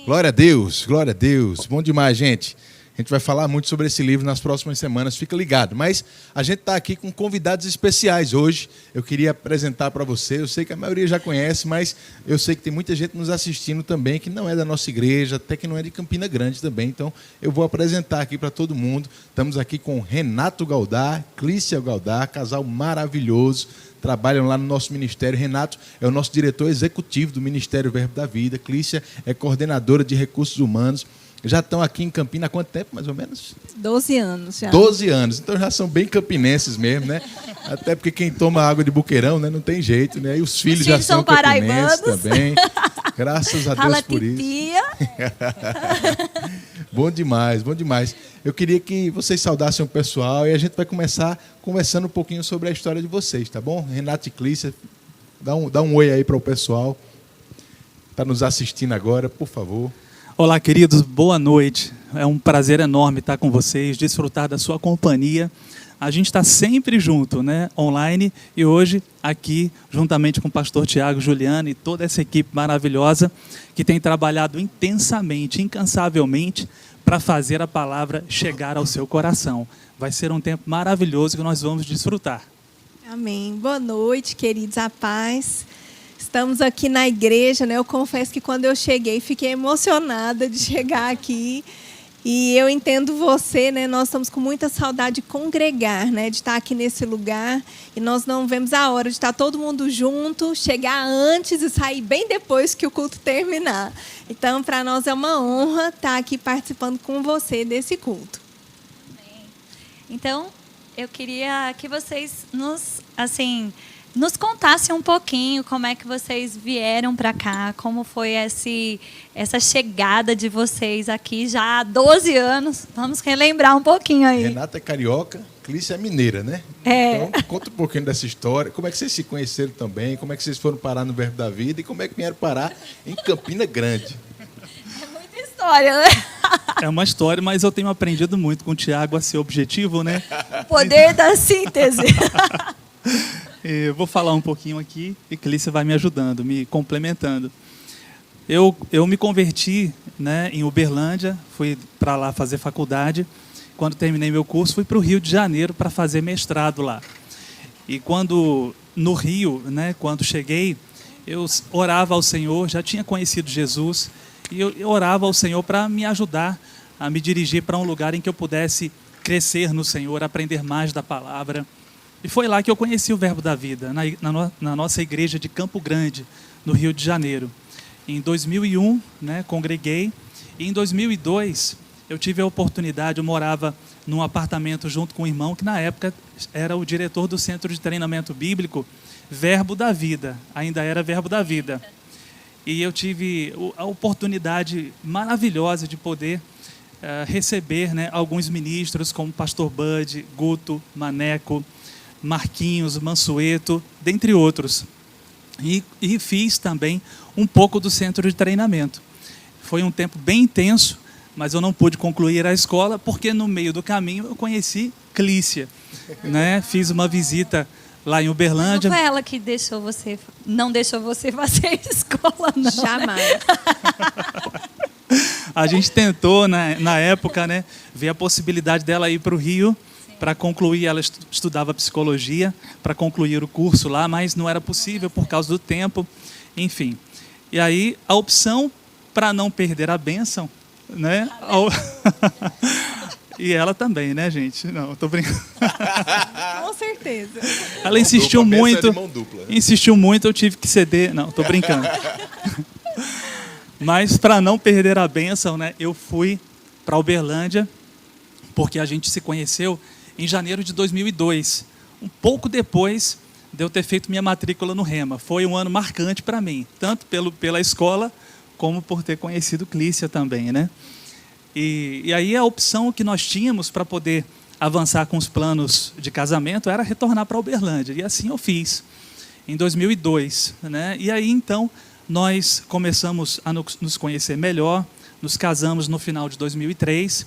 Glória a Deus, glória a Deus. Bom demais, gente. A gente vai falar muito sobre esse livro nas próximas semanas, fica ligado. Mas a gente está aqui com convidados especiais hoje. Eu queria apresentar para você, eu sei que a maioria já conhece, mas eu sei que tem muita gente nos assistindo também que não é da nossa igreja, até que não é de Campina Grande também. Então, eu vou apresentar aqui para todo mundo. Estamos aqui com Renato Galdar, Clícia Galdar, casal maravilhoso. Trabalham lá no nosso ministério. Renato é o nosso diretor executivo do Ministério Verbo da Vida. Clícia é coordenadora de recursos humanos. Já estão aqui em Campina há quanto tempo, mais ou menos? 12 anos já. 12 anos. Então já são bem campinenses mesmo, né? Até porque quem toma água de Buqueirão, né, não tem jeito, né? E os filhos já são campinenses também. Graças a Deus por isso. Bom demais, bom demais. Eu queria que vocês saudassem o pessoal e a gente vai começar conversando um pouquinho sobre a história de vocês, tá bom? Renato e Clícia, dá um oi aí para o pessoal. Está nos assistindo agora, por favor. Olá, queridos, boa noite. É um prazer enorme estar com vocês, desfrutar da sua companhia. A gente está sempre junto, né, online, e hoje aqui, juntamente com o pastor Tiago, Juliano e toda essa equipe maravilhosa que tem trabalhado intensamente, incansavelmente, para fazer a palavra chegar ao seu coração. Vai ser um tempo maravilhoso que nós vamos desfrutar. Amém. Boa noite, queridos, a paz. Estamos aqui na igreja, né? Eu confesso que quando eu cheguei, fiquei emocionada de chegar aqui. E eu entendo você, né? Nós estamos com muita saudade de congregar, né? De estar aqui nesse lugar. E nós não vemos a hora de estar todo mundo junto, chegar antes e sair bem depois que o culto terminar. Então, para nós é uma honra estar aqui participando com você desse culto. Então, eu queria que vocês nos contassem um pouquinho como é que vocês vieram para cá, como foi essa chegada de vocês aqui já há 12 anos. Vamos relembrar um pouquinho aí. Renata é carioca, Clícia é mineira, né? É. Então, conta um pouquinho dessa história. Como é que vocês se conheceram também? Como é que vocês foram parar no Verbo da Vida? E como é que vieram parar em Campina Grande? É muita história, né? É uma história, mas eu tenho aprendido muito com o Tiago a ser objetivo, né? O poder da síntese. Eu vou falar um pouquinho aqui e Clícia vai me ajudando, me complementando. Eu me converti, né, em Uberlândia, fui para lá fazer faculdade. Quando terminei meu curso, fui para o Rio de Janeiro para fazer mestrado lá. E no Rio, né, quando cheguei, eu orava ao Senhor, já tinha conhecido Jesus, e eu orava ao Senhor para me ajudar a me dirigir para um lugar em que eu pudesse crescer no Senhor, aprender mais da palavra. E foi lá que eu conheci o Verbo da Vida, na nossa igreja de Campo Grande, no Rio de Janeiro. Em 2001, né, congreguei, e em 2002 eu tive a oportunidade, eu morava num apartamento junto com um irmão que na época era o diretor do Centro de Treinamento Bíblico, Verbo da Vida, ainda era Verbo da Vida. E eu tive a oportunidade maravilhosa de poder receber, né, alguns ministros como Pastor Bud, Guto, Maneco, Marquinhos, Mansueto, dentre outros. E fiz também um pouco do centro de treinamento. Foi um tempo bem intenso, mas eu não pude concluir a escola, porque no meio do caminho eu conheci Clícia, né? Fiz uma visita lá em Uberlândia. Não foi ela que não deixou você fazer escola, não. Jamais. A gente tentou, na época, né, ver a possibilidade dela ir para o Rio, para concluir. Ela estudava psicologia, para concluir o curso lá, mas não era possível por causa do tempo, enfim. E aí, a opção para não perder a bênção, né? E ela também, né, gente? Não, estou brincando. Com certeza. Ela insistiu muito, eu tive que ceder. Não, estou brincando. Mas para não perder a bênção, né, eu fui para Uberlândia, porque a gente se conheceu em janeiro de 2002, um pouco depois de eu ter feito minha matrícula no Rema. Foi um ano marcante para mim, tanto pela escola, como por ter conhecido Clícia também, né? E aí a opção que nós tínhamos para poder avançar com os planos de casamento era retornar para Uberlândia, e assim eu fiz, em 2002, né? E aí então nós começamos a nos conhecer melhor, nos casamos no final de 2003,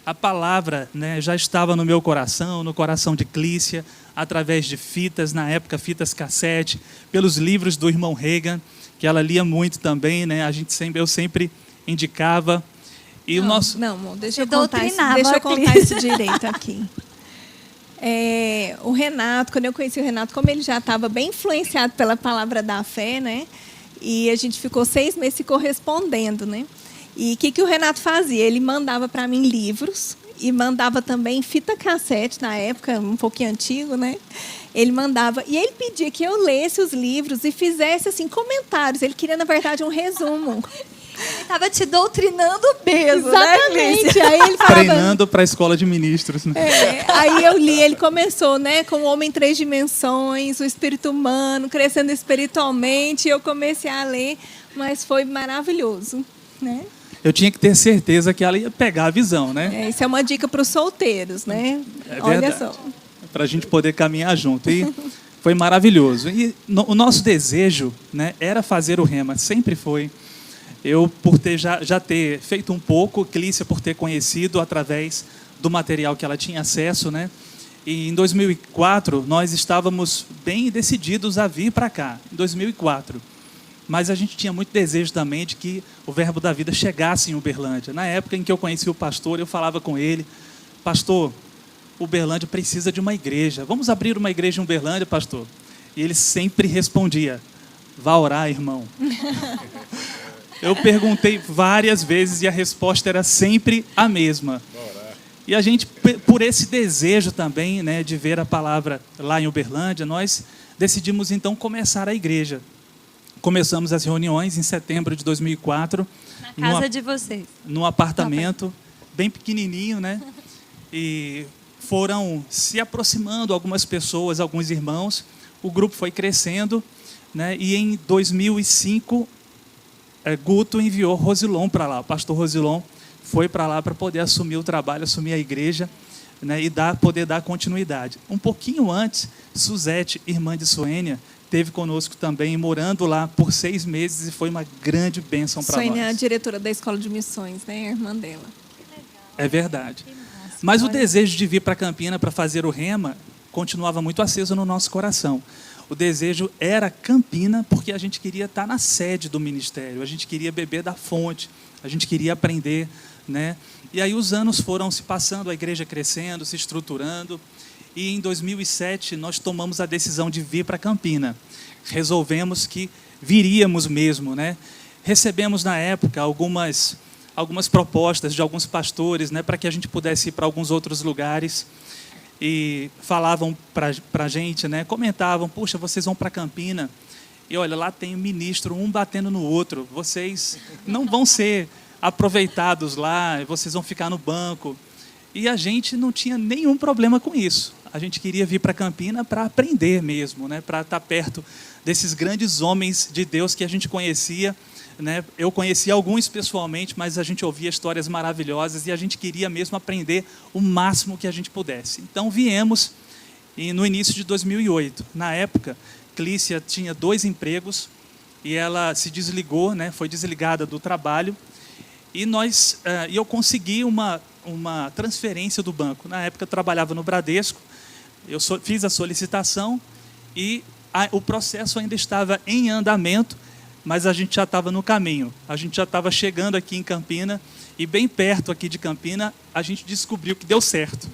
a palavra, né, já estava no meu coração, no coração de Clícia, através de fitas, na época fitas cassete, pelos livros do irmão Reagan, que ela lia muito também, né? Eu sempre indicava. E o nosso... Não, amor, deixa eu doutrinava contar isso direito aqui. O Renato, quando eu conheci o Renato, como ele já estava bem influenciado pela palavra da fé, né? E a gente ficou 6 meses se correspondendo, né? E o que o Renato fazia? Ele mandava para mim livros e mandava também fita cassete, na época, um pouquinho antigo, né? Ele mandava, e ele pedia que eu lesse os livros e fizesse assim comentários. Ele queria, na verdade, um resumo. Ele estava te doutrinando mesmo, Exatamente. né, Aí ele falava, treinando para a escola de ministros. Né? Aí eu li, ele começou, né, com o homem em 3 dimensões, o espírito humano, crescendo espiritualmente. E eu comecei a ler, mas foi maravilhoso, né? Eu tinha que ter certeza que ela ia pegar a visão, né? Isso é uma dica para os solteiros, né? Olha só. Para a gente poder caminhar junto. E foi maravilhoso. E o nosso desejo, né, era fazer o Rema, sempre foi. Eu, por ter já ter feito um pouco, Clícia, por ter conhecido através do material que ela tinha acesso, né? E em 2004, nós estávamos bem decididos a vir para cá, em 2004. Mas a gente tinha muito desejo também de que o Verbo da Vida chegasse em Uberlândia. Na época em que eu conheci o pastor, eu falava com ele, pastor, Uberlândia precisa de uma igreja. Vamos abrir uma igreja em Uberlândia, pastor? E ele sempre respondia, vá orar, irmão. Eu perguntei várias vezes e a resposta era sempre a mesma. E a gente, por esse desejo também, né, de ver a palavra lá em Uberlândia, nós decidimos então começar a igreja. Começamos as reuniões em setembro de 2004. Na casa de vocês. Num apartamento bem pequenininho, né? E foram se aproximando algumas pessoas, alguns irmãos. O grupo foi crescendo, né? E em 2005, Guto enviou Rosilon para lá. O pastor Rosilon foi para lá para poder assumir o trabalho, assumir a igreja, né? E poder dar continuidade. Um pouquinho antes, Suzete, irmã de Suênia, esteve conosco também, morando lá por 6 meses e foi uma grande bênção para nós. Suênia é a diretora da Escola de Missões, né? A irmã dela. É verdade. Mas o desejo de vir para Campina para fazer o Rema continuava muito aceso no nosso coração. O desejo era Campina porque a gente queria estar na sede do ministério, a gente queria beber da fonte, a gente queria aprender, né? E aí os anos foram se passando, a igreja crescendo, se estruturando. E em 2007 nós tomamos a decisão de vir para Campina. Resolvemos que viríamos mesmo, né? Recebemos na época algumas propostas de alguns pastores, né, para que a gente pudesse ir para alguns outros lugares. E falavam para a gente, né, comentavam, puxa, vocês vão para Campina e olha, lá tem um ministro, um batendo no outro, vocês não vão ser aproveitados lá, vocês vão ficar no banco. E a gente não tinha nenhum problema com isso. A gente queria vir para Campina para aprender mesmo, né? Para estar perto desses grandes homens de Deus que a gente conhecia, né? Eu conhecia alguns pessoalmente, mas a gente ouvia histórias maravilhosas e a gente queria mesmo aprender o máximo que a gente pudesse. Então viemos no início de 2008. Na época, Clícia tinha 2 empregos e ela se desligou, né? Foi desligada do trabalho e eu consegui uma transferência do banco. Na época eu trabalhava no Bradesco, eu fiz a solicitação e o processo ainda estava em andamento, mas a gente já estava no caminho. A gente já estava chegando aqui em Campina e bem perto aqui de Campina a gente descobriu que deu certo,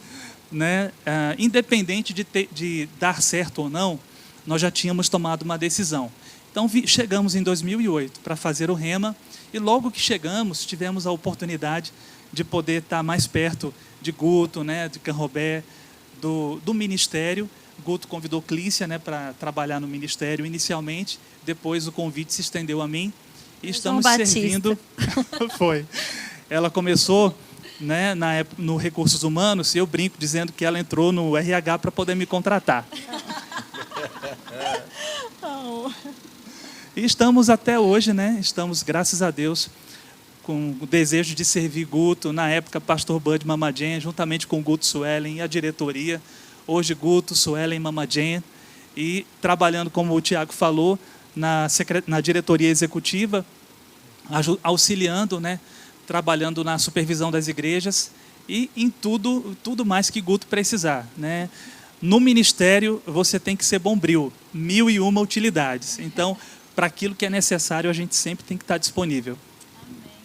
né? Independente de dar certo ou não, nós já tínhamos tomado uma decisão. Então chegamos em 2008 para fazer o Rema e logo que chegamos tivemos a oportunidade de poder estar mais perto de Guto, né, de Canrobé, do ministério. Guto convidou Clícia, né, para trabalhar no ministério inicialmente, depois o convite se estendeu a mim e estamos servindo. Foi. Ela começou, né, no Recursos Humanos e eu brinco dizendo que ela entrou no RH para poder me contratar. E estamos até hoje, né? Estamos, graças a Deus, com o desejo de servir Guto, na época pastor Bud Mamadien, juntamente com Guto Suelen e a diretoria, hoje Guto, Suelen, Mamadien, e trabalhando, como o Tiago falou, na diretoria executiva, auxiliando, né, trabalhando na supervisão das igrejas e em tudo mais que Guto precisar, né? No ministério, você tem que ser bombril, 1001 utilidades. Então, para aquilo que é necessário, a gente sempre tem que estar disponível.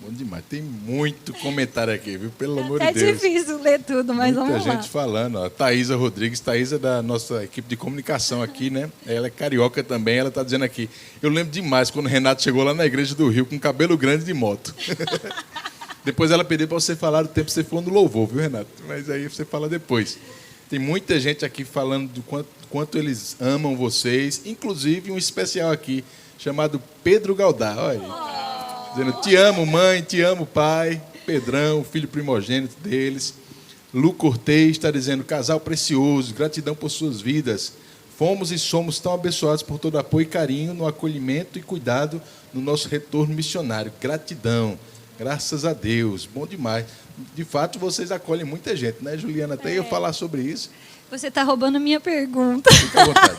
Bom demais. Tem muito comentário aqui, viu? Pelo amor É de Deus. difícil ler tudo, mas Muita vamos lá. gente falando. Ó. Thaísa Rodrigues. Thaísa é da nossa equipe de comunicação aqui, né? Ela é carioca também. Ela está dizendo aqui. Eu lembro demais quando o Renato chegou lá na igreja do Rio com cabelo grande de moto. Depois ela pediu para você falar do tempo que você for no louvor, viu, Renato? Mas aí você fala depois. Tem muita gente aqui falando do quanto eles amam vocês. Inclusive um especial aqui chamado Pedro Galdar. Olha. Dizendo, te amo, mãe, te amo, pai. Pedrão, filho primogênito deles. Lu Cortez está dizendo, casal precioso, gratidão por suas vidas. Fomos e somos tão abençoados por todo apoio e carinho no acolhimento e cuidado no nosso retorno missionário. Gratidão, graças a Deus, bom demais. De fato, vocês acolhem muita gente, né, Juliana? Até eu falar sobre isso. Você está roubando minha pergunta. Fica à vontade.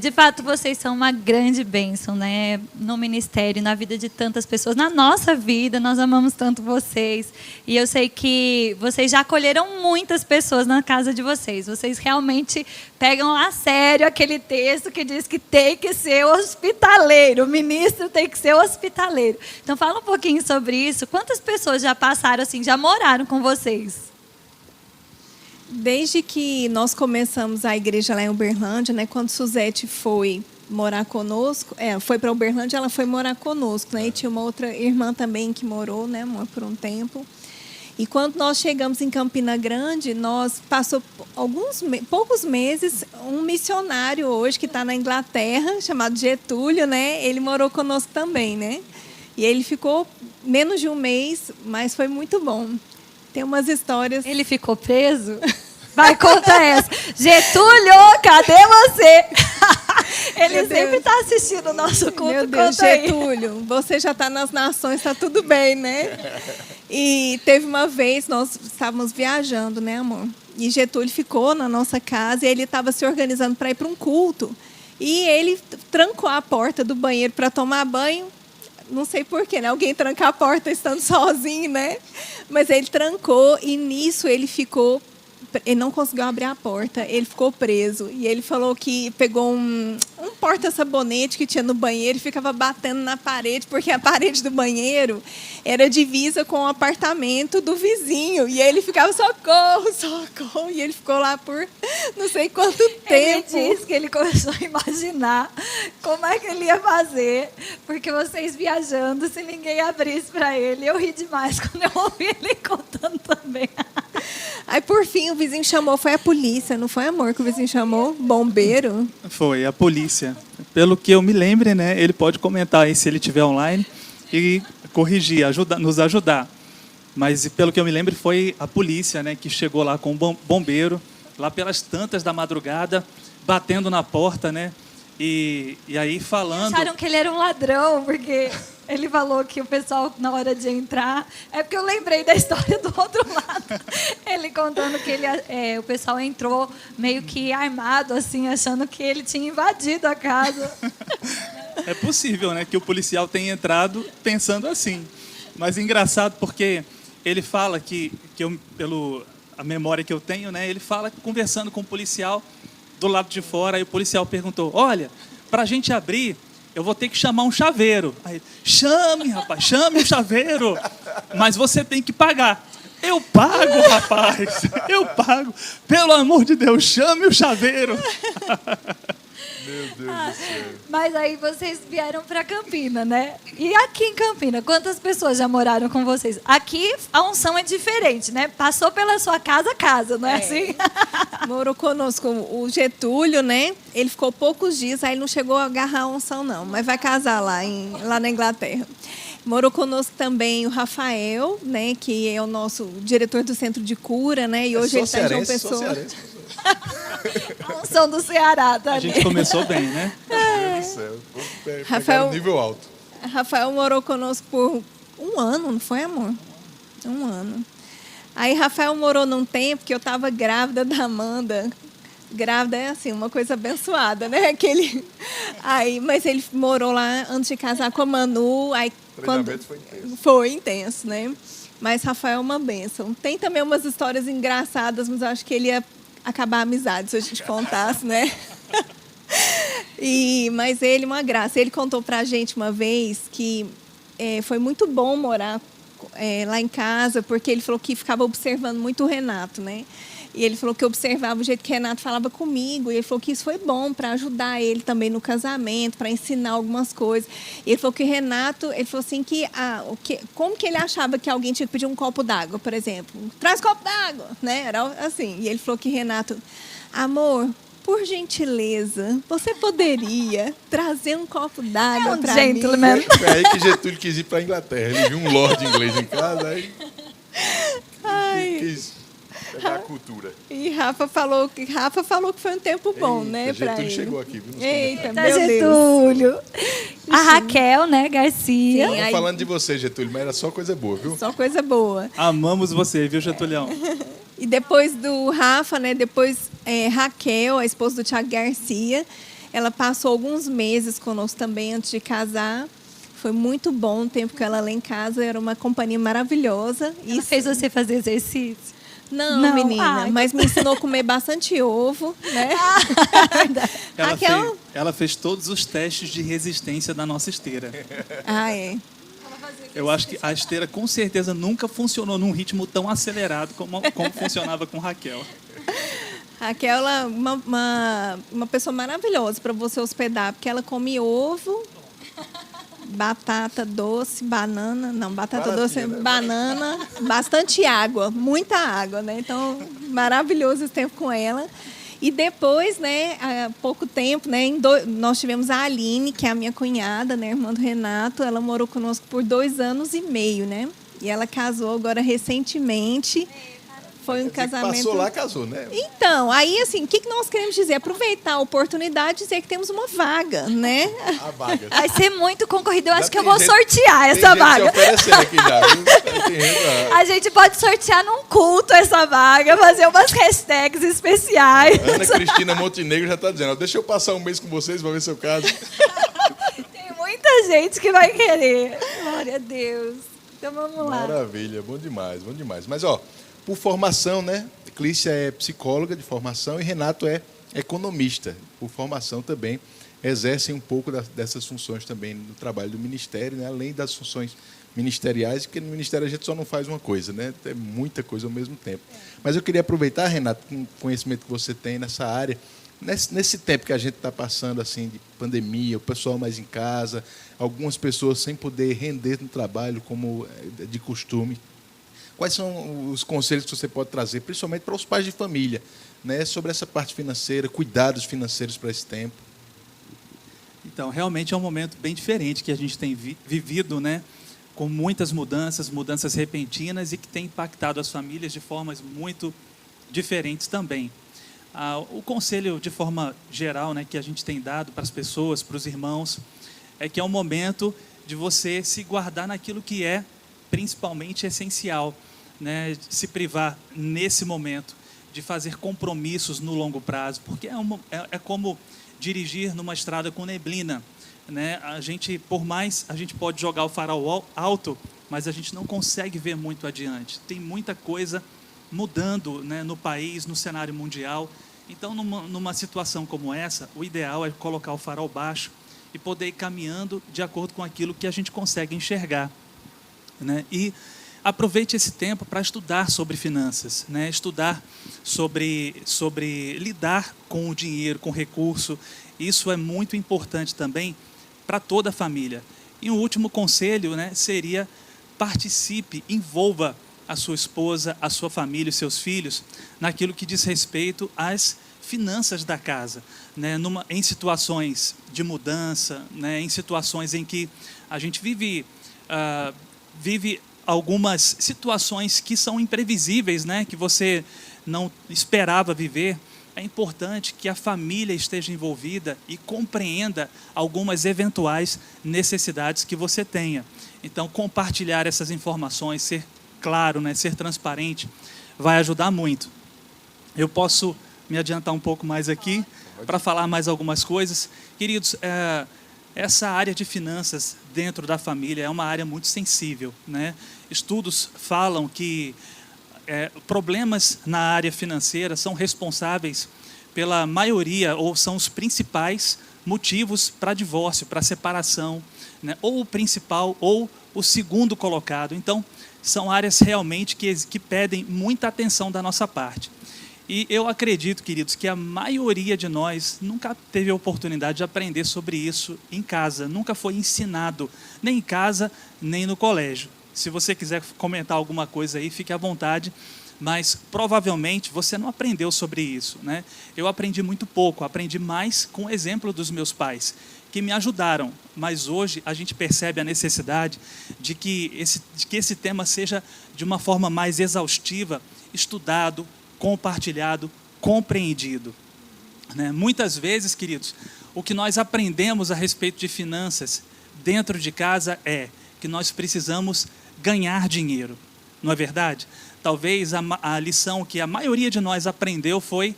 De fato, vocês são uma grande bênção, né? No ministério, na vida de tantas pessoas, na nossa vida, nós amamos tanto vocês. E eu sei que vocês já acolheram muitas pessoas na casa de vocês. Vocês realmente pegam a sério aquele texto que diz que tem que ser hospitaleiro, o ministro tem que ser hospitaleiro. Então, fala um pouquinho sobre isso. Quantas pessoas já passaram assim, já moraram com vocês? Desde que nós começamos a igreja lá em Uberlândia, né, quando Suzete foi morar conosco, foi para Uberlândia, ela foi morar conosco, né, e tinha uma outra irmã também que morou, né, por um tempo. E quando nós chegamos em Campina Grande, nós passou poucos meses, um missionário hoje que está na Inglaterra, chamado Getúlio, né, ele morou conosco também, né, e ele ficou menos de um mês, mas foi muito bom. Tem umas histórias. Ele ficou preso? Vai, conta essa. Getúlio, cadê você? Ele sempre está assistindo o nosso culto. Meu Deus, conta aí. Getúlio, você já está nas nações, está tudo bem, né? E teve uma vez, nós estávamos viajando, né, amor? E Getúlio ficou na nossa casa e ele estava se organizando para ir para um culto. E ele trancou a porta do banheiro para tomar banho. Não sei porquê, né? Alguém trancar a porta estando sozinho, né? Mas ele trancou e nisso ele não conseguiu abrir a porta, ele ficou preso. E ele falou que pegou um porta-sabonete que tinha no banheiro e ficava batendo na parede, porque a parede do banheiro era divisa com o apartamento do vizinho. E ele ficava, socorro, socorro. E ele ficou lá por não sei quanto tempo. Ele disse que ele começou a imaginar como é que ele ia fazer, porque vocês viajando, se ninguém abrisse para ele. Eu ri demais quando eu ouvi ele contando também. Aí, por fim, o vizinho chamou, foi a polícia, não foi, amor, que o vizinho chamou? Bombeiro? Foi a polícia. Pelo que eu me lembre, né, ele pode comentar aí se ele estiver online e corrigir, nos ajudar. Mas pelo que eu me lembro, foi a polícia, né, que chegou lá com o bombeiro, lá pelas tantas da madrugada, batendo na porta, né? E aí falando... Acharam que ele era um ladrão, porque ele falou que o pessoal, na hora de entrar... É porque eu lembrei da história do outro lado. Ele contando que o pessoal entrou meio que armado, assim, achando que ele tinha invadido a casa. É possível, né, que o policial tenha entrado pensando assim. Mas engraçado porque ele fala pelo a memória que eu tenho, né, ele fala conversando com o policial do lado de fora, aí o policial perguntou, olha, para a gente abrir, eu vou ter que chamar um chaveiro. Aí, chame, rapaz, chame o chaveiro, mas você tem que pagar. Eu pago, rapaz, eu pago. Pelo amor de Deus, chame o chaveiro. Meu Deus do céu. Mas aí vocês vieram para Campina, né? E aqui em Campina, quantas pessoas já moraram com vocês? Aqui a unção é diferente, né? Passou pela sua casa, não é assim? Morou conosco o Getúlio, né? Ele ficou poucos dias, aí não chegou a agarrar a unção, não. Mas vai casar lá na Inglaterra. Morou conosco também o Rafael, né? Que é o nosso diretor do Centro de Cura, né? E hoje ele está em João Pessoa. A unção do Ceará, tá? A gente começou bem, né? Meu Deus do céu. Rafael, Nível alto. Rafael morou conosco por um ano, não foi, amor? Um ano. Aí Rafael morou num tempo que eu estava grávida da Amanda. Grávida é assim, uma coisa abençoada, né? Mas ele morou lá antes de casar com a Manu. Aí, O treinamento foi intenso. Foi intenso, né? Mas Rafael é uma bênção. Tem também umas histórias engraçadas, mas eu acho que ele ia acabar a amizade se a gente contasse, né? Mas ele, uma graça. Ele contou pra gente uma vez que foi muito bom morar lá em casa, porque ele falou que ficava observando muito o Renato, né? E ele falou que observava o jeito que o Renato falava comigo. E ele falou que isso foi bom para ajudar ele também no casamento, para ensinar algumas coisas. E ele falou que o Renato, ele falou assim como que ele achava que alguém tinha que pedir um copo d'água, por exemplo. Traz copo d'água, né? Era assim. E ele falou que Renato, amor, por gentileza, você poderia trazer um copo d'água para mim? Foi aí que Getúlio quis ir para a Inglaterra. Ele viu um lord inglês em casa, aí quis pegar a cultura. E Rafa falou que foi um tempo bom, né, para ele. Getúlio chegou aqui, viu? Eita, Tá, meu Getúlio. Deus. A Raquel, né, Garcia. Sim, Estamos falando de você, Getúlio, mas era só coisa boa, viu? Só coisa boa. Amamos você, viu, Getúlio? E depois do Rafa, né, Raquel, a esposa do Thiago Garcia, ela passou alguns meses conosco também antes de casar. Foi muito bom o tempo que ela lá em casa, era uma companhia maravilhosa. Ela fez você fazer exercício? Não, menina, mas me ensinou a comer bastante ovo, né? Ela fez todos os testes de resistência da nossa esteira. É. Eu acho que a esteira com certeza nunca funcionou num ritmo tão acelerado como funcionava com Raquel. Raquel é uma pessoa maravilhosa para você hospedar, porque ela come ovo, batata doce, banana, banana, bastante água, muita água, né? Então, maravilhoso esse tempo com ela. E depois, né, há pouco tempo, né, nós tivemos a Aline, que é a minha cunhada, né, irmã do Renato. Ela morou conosco por 2 anos e meio, né? E ela casou agora recentemente. Foi um casamento... Passou lá, casou, né? Então, aí, assim, o que nós queremos dizer? Aproveitar a oportunidade e dizer que temos uma vaga, né? A vaga. Vai ser muito concorrido. Eu acho que eu vou gente- sortear essa Tem vaga. gente se oferecendo aqui já, viu? Tem gente, A gente pode sortear num culto essa vaga, fazer umas hashtags especiais. Ana Cristina Montenegro já está dizendo, ó, deixa eu passar um mês com vocês para ver seu caso. Tem muita gente que vai querer. Glória a Deus. Então vamos lá. Maravilha, bom demais, bom demais. Mas, ó, por formação, né? Clícia é psicóloga de formação e Renato é economista. Por formação também exercem um pouco dessas funções também no trabalho do Ministério, né? Além das funções ministeriais, porque no Ministério a gente só não faz uma coisa, né? Tem muita coisa ao mesmo tempo. Mas eu queria aproveitar, Renato, com o conhecimento que você tem nessa área, nesse tempo que a gente está passando assim de pandemia, o pessoal mais em casa, algumas pessoas sem poder render no trabalho como de costume. Quais são os conselhos que você pode trazer, principalmente para os pais de família, né, sobre essa parte financeira, cuidados financeiros para esse tempo? Então, realmente é um momento bem diferente que a gente tem vivido, né? Com muitas mudanças repentinas e que tem impactado as famílias de formas muito diferentes também. O conselho, de forma geral, né, que a gente tem dado para as pessoas, para os irmãos, é que é um momento de você se guardar naquilo que é principalmente essencial, né, se privar nesse momento de fazer compromissos no longo prazo, porque é como dirigir numa estrada com neblina, né? A gente pode jogar o farol alto, mas a gente não consegue ver muito adiante. Tem muita coisa mudando, né, no país, no cenário mundial. Então, numa situação como essa, o ideal é colocar o farol baixo e poder ir caminhando de acordo com aquilo que a gente consegue enxergar, né? E aproveite esse tempo para estudar sobre finanças, né? Estudar sobre lidar com o dinheiro, com o recurso. Isso é muito importante também para toda a família. E um último conselho, né, seria participe, envolva a sua esposa, a sua família, os seus filhos, naquilo que diz respeito às finanças da casa, né? Em situações de mudança, né? Em situações em que a gente vive algumas situações que são imprevisíveis, né? Que você não esperava viver. É importante que a família esteja envolvida e compreenda algumas eventuais necessidades que você tenha. Então, compartilhar essas informações, ser claro, né, ser transparente, vai ajudar muito. Eu posso me adiantar um pouco mais aqui para falar mais algumas coisas. Queridos, essa área de finanças dentro da família é uma área muito sensível, né? Estudos falam que problemas na área financeira são responsáveis pela maioria, ou são os principais motivos para divórcio, para separação, né? Ou o principal ou o segundo colocado. Então, são áreas realmente que pedem muita atenção da nossa parte. E eu acredito, queridos, que a maioria de nós nunca teve a oportunidade de aprender sobre isso em casa, nunca foi ensinado, nem em casa, nem no colégio. Se você quiser comentar alguma coisa aí, fique à vontade, mas provavelmente você não aprendeu sobre isso, né? Eu aprendi muito pouco, aprendi mais com o exemplo dos meus pais, que me ajudaram, mas hoje a gente percebe a necessidade de que esse tema seja de uma forma mais exaustiva, estudado, compartilhado, compreendido, né? Muitas vezes, queridos, o que nós aprendemos a respeito de finanças dentro de casa é que nós precisamos ganhar dinheiro, não é verdade? Talvez a lição que a maioria de nós aprendeu foi: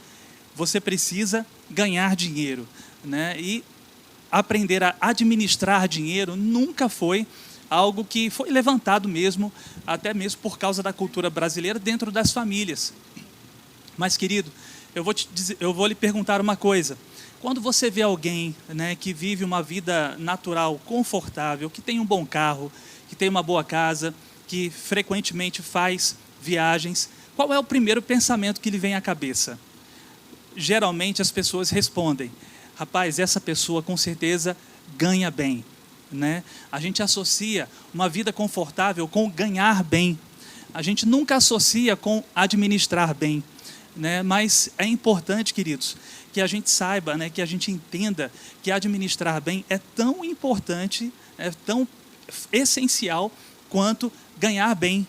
você precisa ganhar dinheiro, né? E aprender a administrar dinheiro nunca foi algo que foi levantado mesmo, até mesmo por causa da cultura brasileira dentro das famílias. Mas, querido, eu vou lhe perguntar uma coisa. Quando você vê alguém, né, que vive uma vida natural, confortável, que tem um bom carro, que tem uma boa casa, que frequentemente faz viagens, qual é o primeiro pensamento que lhe vem à cabeça? Geralmente as pessoas respondem: rapaz, essa pessoa com certeza ganha bem, né? A gente associa uma vida confortável com ganhar bem. A gente nunca associa com administrar bem, né? Mas é importante, queridos, que a gente saiba, né, que a gente entenda que administrar bem é tão importante, é tão essencial quanto ganhar bem.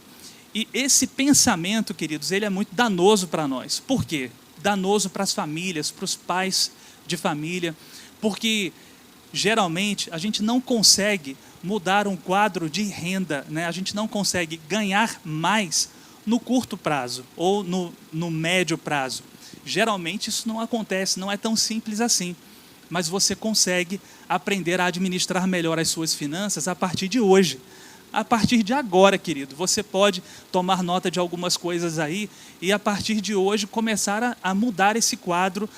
E esse pensamento, queridos, ele é muito danoso para nós. Por quê? Danoso para as famílias, para os pais de família, porque geralmente a gente não consegue mudar um quadro de renda, né? A gente não consegue ganhar mais no curto prazo ou no médio prazo. Geralmente isso não acontece, não é tão simples assim, mas você consegue aprender a administrar melhor as suas finanças a partir de hoje. A partir de agora, querido, você pode tomar nota de algumas coisas aí e a partir de hoje começar a mudar esse quadro,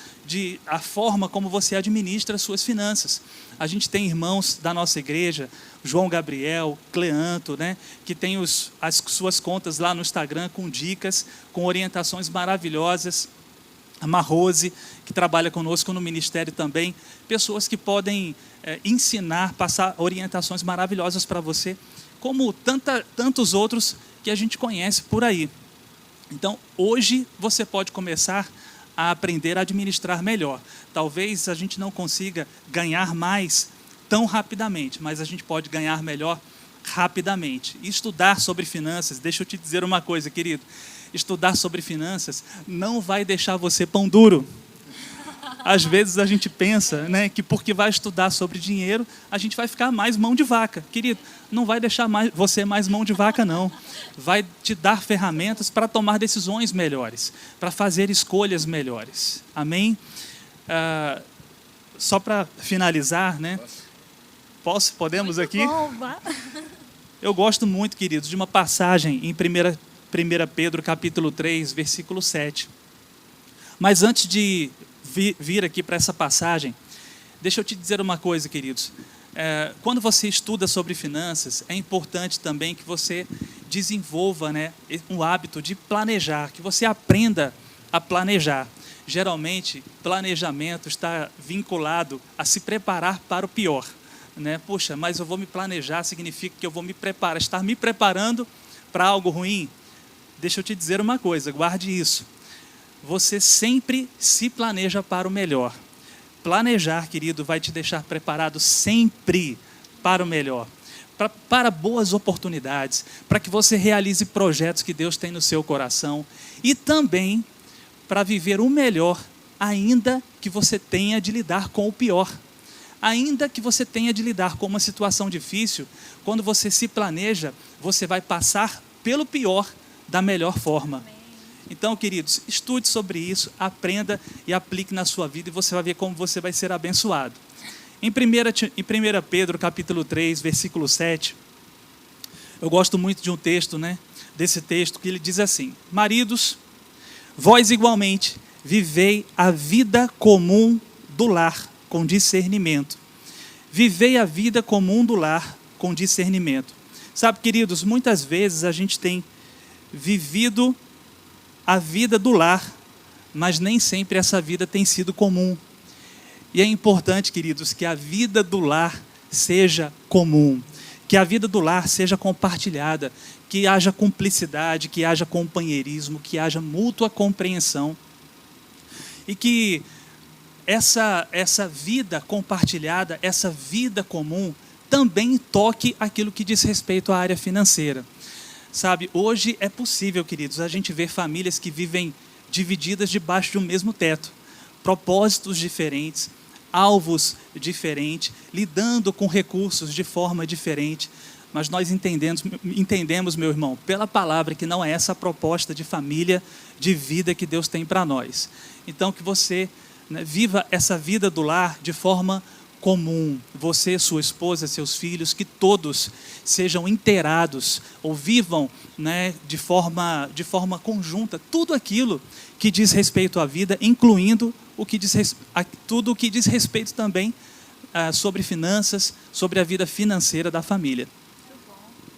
a forma como você administra as suas finanças. A gente tem irmãos da nossa igreja, João Gabriel, Cleanto, né, que tem as suas contas lá no Instagram com dicas, com orientações maravilhosas. A Marrose, que trabalha conosco no ministério também. Pessoas que podem ensinar, passar orientações maravilhosas para você, como tantos outros que a gente conhece por aí. Então, hoje você pode começar a aprender a administrar melhor. Talvez a gente não consiga ganhar mais tão rapidamente, mas a gente pode ganhar melhor rapidamente. E estudar sobre finanças, deixa eu te dizer uma coisa, querido. Estudar sobre finanças não vai deixar você pão duro. Às vezes a gente pensa, né, que porque vai estudar sobre dinheiro, a gente vai ficar mais mão de vaca. Querido, não vai deixar você mais mão de vaca, não. Vai te dar ferramentas para tomar decisões melhores, para fazer escolhas melhores. Amém? Só para finalizar, né? Podemos aqui? Eu gosto muito, queridos, de uma passagem em 1 Pedro capítulo 3, versículo 7. Mas antes de vir aqui para essa passagem, deixa eu te dizer uma coisa, queridos. Quando você estuda sobre finanças, é importante também que você desenvolva, né, um hábito de planejar, que você aprenda a planejar. Geralmente, planejamento está vinculado a se preparar para o pior, né? Puxa, mas eu vou me planejar, significa que eu vou me preparar, estar me preparando para algo ruim? Deixa eu te dizer uma coisa, guarde isso. Você sempre se planeja para o melhor. Planejar, querido, vai te deixar preparado sempre para o melhor. Para boas oportunidades, para que você realize projetos que Deus tem no seu coração e também para viver o melhor, ainda que você tenha de lidar com o pior. Ainda que você tenha de lidar com uma situação difícil, quando você se planeja, você vai passar pelo pior da melhor forma. Amém. Então, queridos, estude sobre isso, aprenda e aplique na sua vida e você vai ver como você vai ser abençoado. Em 1 Pedro, capítulo 3, versículo 7, eu gosto muito de um texto, né, desse texto, que ele diz assim: maridos, vós igualmente vivei a vida comum do lar com discernimento. Vivei a vida comum do lar com discernimento. Sabe, queridos, muitas vezes a gente tem vivido a vida do lar, mas nem sempre essa vida tem sido comum. E é importante, queridos, que a vida do lar seja comum, que a vida do lar seja compartilhada, que haja cumplicidade, que haja companheirismo, que haja mútua compreensão. E que essa vida compartilhada, essa vida comum, também toque aquilo que diz respeito à área financeira. Sabe, hoje é possível, queridos, a gente ver famílias que vivem divididas debaixo de um mesmo teto, propósitos diferentes, alvos diferentes, lidando com recursos de forma diferente, mas nós entendemos, meu irmão, pela palavra, que não é essa a proposta de família, de vida que Deus tem para nós. Então, que você, né, viva essa vida do lar de forma comum, você, sua esposa, seus filhos, que todos sejam inteirados ou vivam, né, de forma conjunta tudo aquilo que diz respeito à vida, incluindo tudo o que diz respeito também sobre finanças, sobre a vida financeira da família.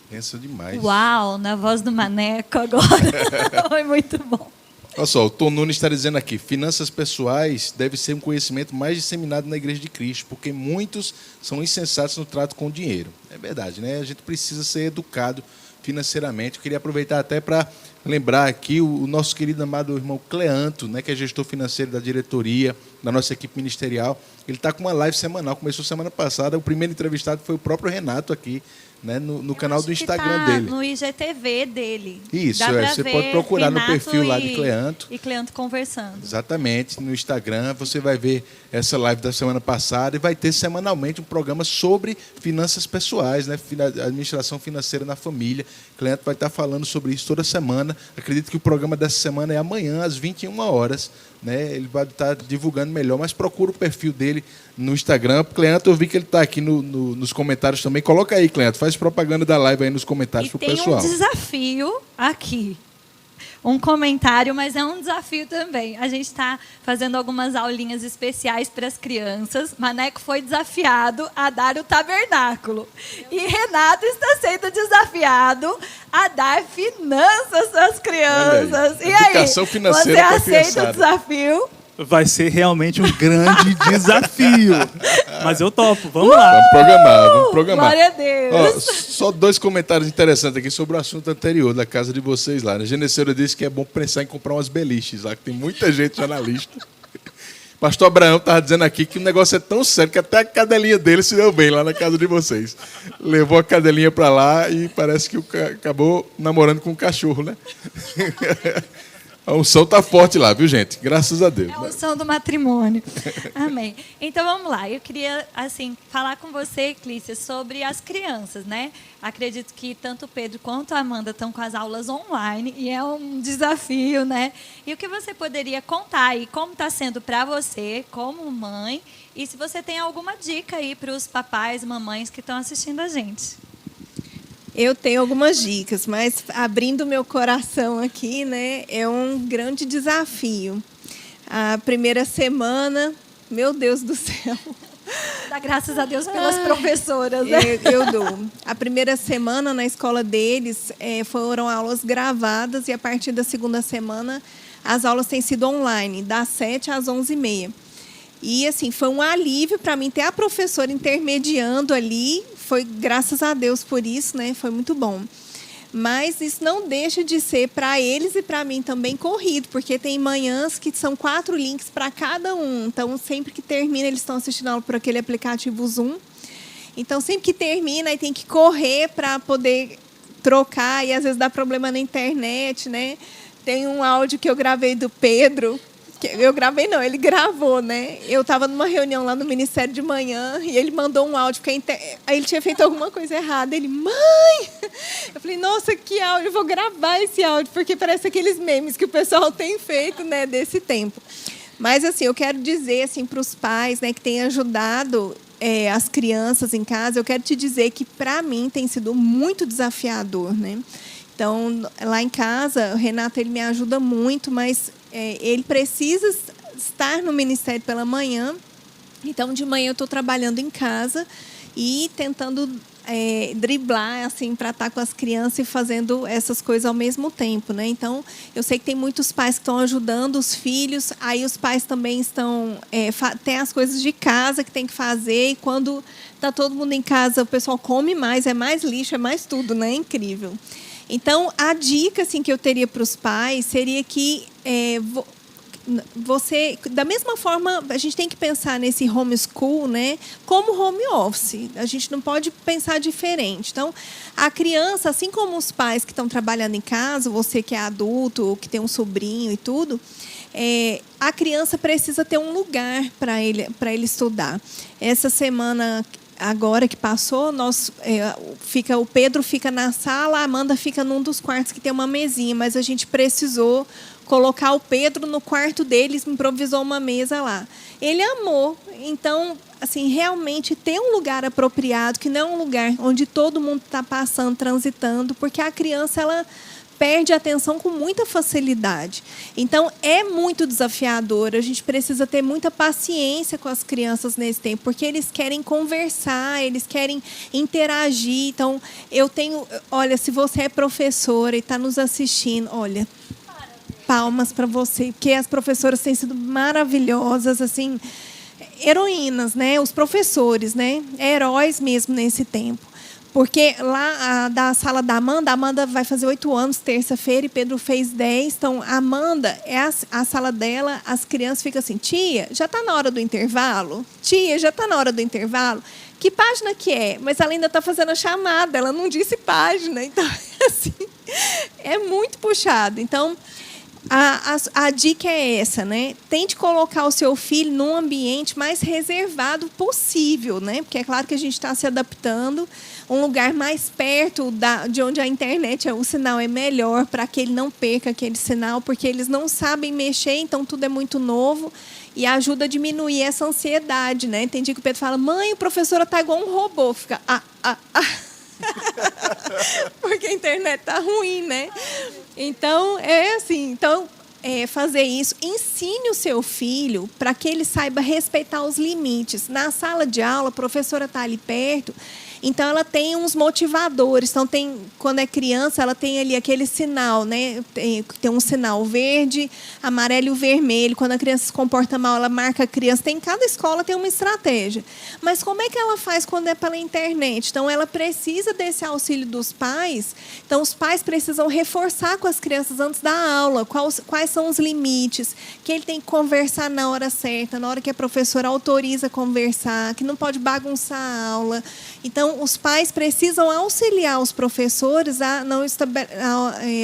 Pensa demais. Uau, na voz do Maneco agora. Foi muito bom. Olha só, o Tom Nunes está dizendo aqui, finanças pessoais deve ser um conhecimento mais disseminado na Igreja de Cristo, porque muitos são insensatos no trato com o dinheiro. É verdade, né? A gente precisa ser educado financeiramente. Eu queria aproveitar até para lembrar aqui o nosso querido amado irmão Cleanto, né, que é gestor financeiro da diretoria, da nossa equipe ministerial. Ele está com uma live semanal, começou semana passada. O primeiro entrevistado foi o próprio Renato aqui, né, no canal do Instagram dele. No IGTV dele. Isso, você pode procurar Renato no perfil lá de Cleanto. E Cleanto conversando. Exatamente, no Instagram você vai ver essa live da semana passada e vai ter semanalmente um programa sobre finanças pessoais, né, administração financeira na família. Cleanto vai estar falando sobre isso toda semana. Acredito que o programa dessa semana é amanhã, às 21 horas. Né, ele vai estar divulgando melhor, mas procura o perfil dele no Instagram. Cleanto, eu vi que ele está aqui nos comentários também. Coloca aí, Cleanto, faz propaganda da live aí nos comentários para o pessoal. E tem um desafio aqui. Um comentário, mas é um desafio também. A gente está fazendo algumas aulinhas especiais para as crianças. Maneco foi desafiado a dar o tabernáculo. E Renato está sendo desafiado a dar finanças às crianças. E aí, educação financeira você aceita o desafio? Vai ser realmente um grande desafio. Mas eu topo, vamos lá. Vamos programar. Glória a Deus. Ó, só 2 comentários interessantes aqui sobre o assunto anterior da casa de vocês lá. A Geneseira disse que é bom pensar em comprar umas beliches lá, que tem muita gente já na lista. Pastor Abraão estava dizendo aqui que o negócio é tão sério que até a cadelinha dele se deu bem lá na casa de vocês. Levou a cadelinha para lá e parece que acabou namorando com um cachorro, né? A unção está forte lá, viu, gente? Graças a Deus. É a unção do matrimônio. Amém. Então, vamos lá. Eu queria, assim, falar com você, Clícia, sobre as crianças, né? Acredito que tanto o Pedro quanto a Amanda estão com as aulas online e é um desafio, né? E o que você poderia contar aí, como está sendo para você, como mãe, e se você tem alguma dica aí para os papais e mamães que estão assistindo a gente. Eu tenho algumas dicas, mas abrindo meu coração aqui, né, é um grande desafio. A primeira semana, meu Deus do céu. Dá graças a Deus pelas professoras, né? Eu dou. A primeira semana na escola deles foram aulas gravadas e a partir da segunda semana as aulas têm sido online, das 7 às 11h30. E, assim, foi um alívio para mim ter a professora intermediando ali. Foi, graças a Deus por isso, né? Foi muito bom. Mas isso não deixa de ser, para eles e para mim também, corrido, porque tem manhãs que são 4 links para cada um. Então, sempre que termina, eles estão assistindo aula por aquele aplicativo Zoom. Então, sempre que termina, aí tem que correr para poder trocar. E, às vezes, dá problema na internet, né? Tem um áudio que eu gravei do Pedro... Eu gravei, não, ele gravou, né? Eu estava numa reunião lá no Ministério de Manhã e ele mandou um áudio, porque aí ele tinha feito alguma coisa errada. Ele, mãe! Eu falei, nossa, que áudio, eu vou gravar esse áudio, porque parece aqueles memes que o pessoal tem feito, né, desse tempo. Mas, assim, eu quero dizer, assim, para os pais, né, que têm ajudado as crianças em casa, eu quero te dizer que, para mim, tem sido muito desafiador, né? Então, lá em casa, o Renato, ele me ajuda muito, mas ele precisa estar no ministério pela manhã Então, de manhã eu estou trabalhando em casa e tentando driblar assim para estar com as crianças e fazendo essas coisas ao mesmo tempo, né? Então, eu sei que tem muitos pais que estão ajudando os filhos, aí os pais também estão tem as coisas de casa que tem que fazer, e quando está todo mundo em casa, o pessoal come mais, é mais lixo, é mais tudo, né? É incrível. Então, a dica assim que eu teria para os pais seria que você, da mesma forma, a gente tem que pensar nesse homeschool, né, como home office. A gente não pode pensar diferente. Então, a criança, assim como os pais que estão trabalhando em casa, você que é adulto, ou que tem um sobrinho e tudo, a criança precisa ter um lugar para ele estudar. Essa semana agora que passou, o Pedro fica na sala, a Amanda fica num dos quartos que tem uma mesinha, mas a gente precisou colocar o Pedro no quarto deles, improvisou uma mesa lá. Ele amou. Então, assim, realmente ter um lugar apropriado, que não é um lugar onde todo mundo está passando, transitando, porque a criança ela perde a atenção com muita facilidade. Então, é muito desafiador. A gente precisa ter muita paciência com as crianças nesse tempo, porque eles querem conversar, eles querem interagir. Então, olha, se você é professora e está nos assistindo, olha, palmas para você, porque as professoras têm sido maravilhosas, assim, heroínas, né? Os professores, né? Heróis mesmo nesse tempo. Porque lá da sala da Amanda, a Amanda vai fazer 8 anos terça-feira e Pedro fez 10. Então, a Amanda, a sala dela, as crianças ficam assim, tia, já está na hora do intervalo? Tia, já está na hora do intervalo? Que página que é? Mas ela ainda está fazendo a chamada, ela não disse página. Então, assim, é muito puxado. Então, a dica é essa, né? Tente colocar o seu filho num ambiente mais reservado possível, né? Porque é claro que a gente está se adaptando, um lugar mais perto de onde a internet, o sinal é melhor, para que ele não perca aquele sinal, porque eles não sabem mexer, então tudo é muito novo e ajuda a diminuir essa ansiedade, né? Tem dia que o Pedro fala, mãe, a professora está igual um robô, fica porque a internet tá ruim, né? Então, fazer isso. Ensine o seu filho para que ele saiba respeitar os limites. Na sala de aula, a professora está ali perto, então ela tem uns motivadores. Então, quando é criança, ela tem ali aquele sinal, né? Tem um sinal verde, amarelo e vermelho. Quando a criança se comporta mal, ela marca a criança. Cada escola tem uma estratégia. Mas como é que ela faz quando é pela internet? Então, ela precisa desse auxílio dos pais. Então, os pais precisam reforçar com as crianças antes da aula quais são os limites, que ele tem que conversar na hora certa, na hora que a professora autoriza conversar, que não pode bagunçar a aula. Então, os pais precisam auxiliar os professores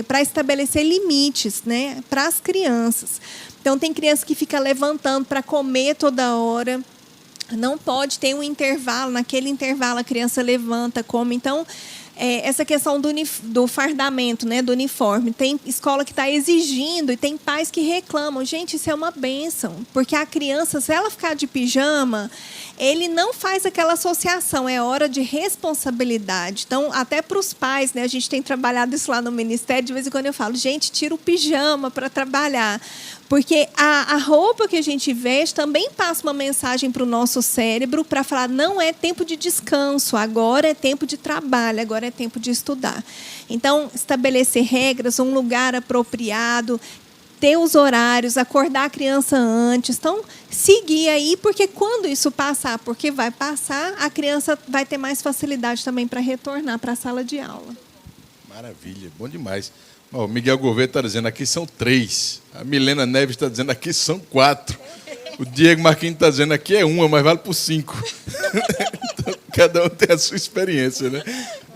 para estabelecer limites, né, para as crianças. Então, tem criança que fica levantando para comer toda hora. Não pode ter um intervalo. Naquele intervalo, a criança levanta, come. Então, essa questão do fardamento, né, do uniforme. Tem escola que está exigindo e tem pais que reclamam. Gente, isso é uma bênção, porque a criança, se ela ficar de pijama, ele não faz aquela associação, é hora de responsabilidade. Então, até para os pais, né, a gente tem trabalhado isso lá no Ministério, de vez em quando eu falo, gente, tira o pijama para trabalhar. Porque a roupa que a gente veste também passa uma mensagem para o nosso cérebro para falar, não é tempo de descanso, agora é tempo de trabalho, agora é tempo de estudar. Então, estabelecer regras, um lugar apropriado, ter os horários, acordar a criança antes. Então, seguir aí, porque quando isso passar, porque vai passar, a criança vai ter mais facilidade também para retornar para a sala de aula. Maravilha, bom demais. O Miguel Gouveia está dizendo aqui são 3. A Milena Neves está dizendo aqui são 4. O Diego Marquinhos está dizendo aqui é 1, mas vale por 5. Então, cada um tem a sua experiência, né?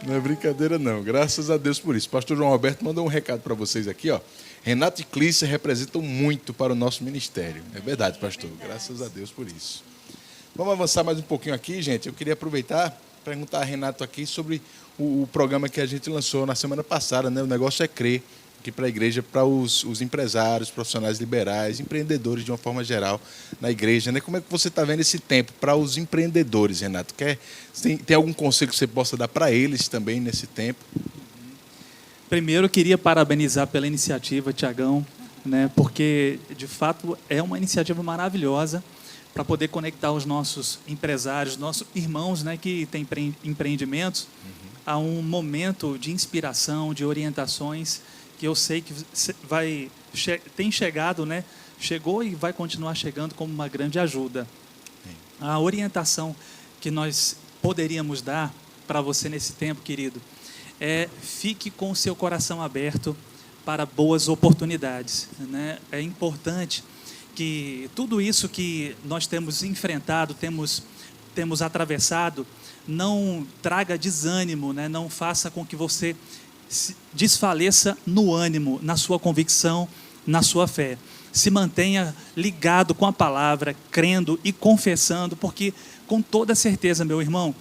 Não é brincadeira, não. Graças a Deus por isso. O pastor João Roberto mandou um recado para vocês aqui, ó. Renato e Clícia representam muito para o nosso ministério. É verdade, pastor. Graças a Deus por isso. Vamos avançar mais um pouquinho aqui, gente. Eu queria aproveitar e perguntar a Renato aqui sobre o programa que a gente lançou na semana passada, né? O Negócio é Crer, aqui para a igreja, para os empresários, profissionais liberais, empreendedores de uma forma geral na igreja, né? Como é que você está vendo esse tempo para os empreendedores, Renato? Tem algum conselho que você possa dar para eles também nesse tempo? Primeiro, eu queria parabenizar pela iniciativa, Tiagão, né? Porque, de fato, é uma iniciativa maravilhosa, para poder conectar os nossos empresários, nossos irmãos, né, que têm empreendimentos, a um momento de inspiração, de orientações, que eu sei que tem chegado, né, chegou e vai continuar chegando como uma grande ajuda. A orientação que nós poderíamos dar para você nesse tempo, querido, fique com o seu coração aberto para boas oportunidades, né? É importante que tudo isso que nós temos enfrentado, temos atravessado, não traga desânimo, né? Não faça com que você se desfaleça no ânimo, na sua convicção, na sua fé. Se mantenha ligado com a palavra, crendo e confessando, porque com toda certeza, meu irmão,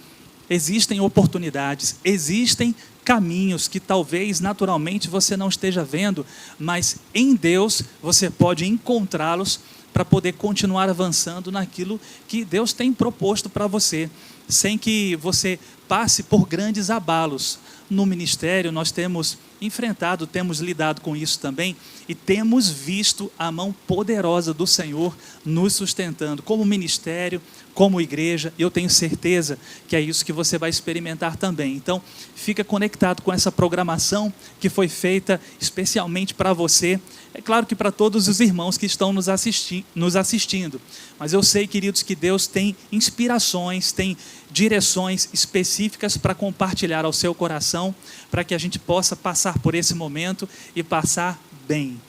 existem oportunidades, existem caminhos que talvez naturalmente você não esteja vendo, mas em Deus você pode encontrá-los para poder continuar avançando naquilo que Deus tem proposto para você, sem que você passe por grandes abalos. No ministério nós temos enfrentado, temos lidado com isso também e temos visto a mão poderosa do Senhor nos sustentando como ministério, como igreja. Eu tenho certeza que é isso que você vai experimentar também. Então, fica conectado com essa programação que foi feita especialmente para você. É claro que para todos os irmãos que estão nos assistindo. Mas eu sei, queridos, que Deus tem inspirações, tem direções específicas para compartilhar ao seu coração, para que a gente possa passar por esse momento e passar bem.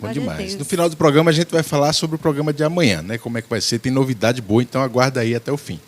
Bom demais. No final do programa a gente vai falar sobre o programa de amanhã, né? Como é que vai ser, tem novidade boa, então aguarda aí até o fim.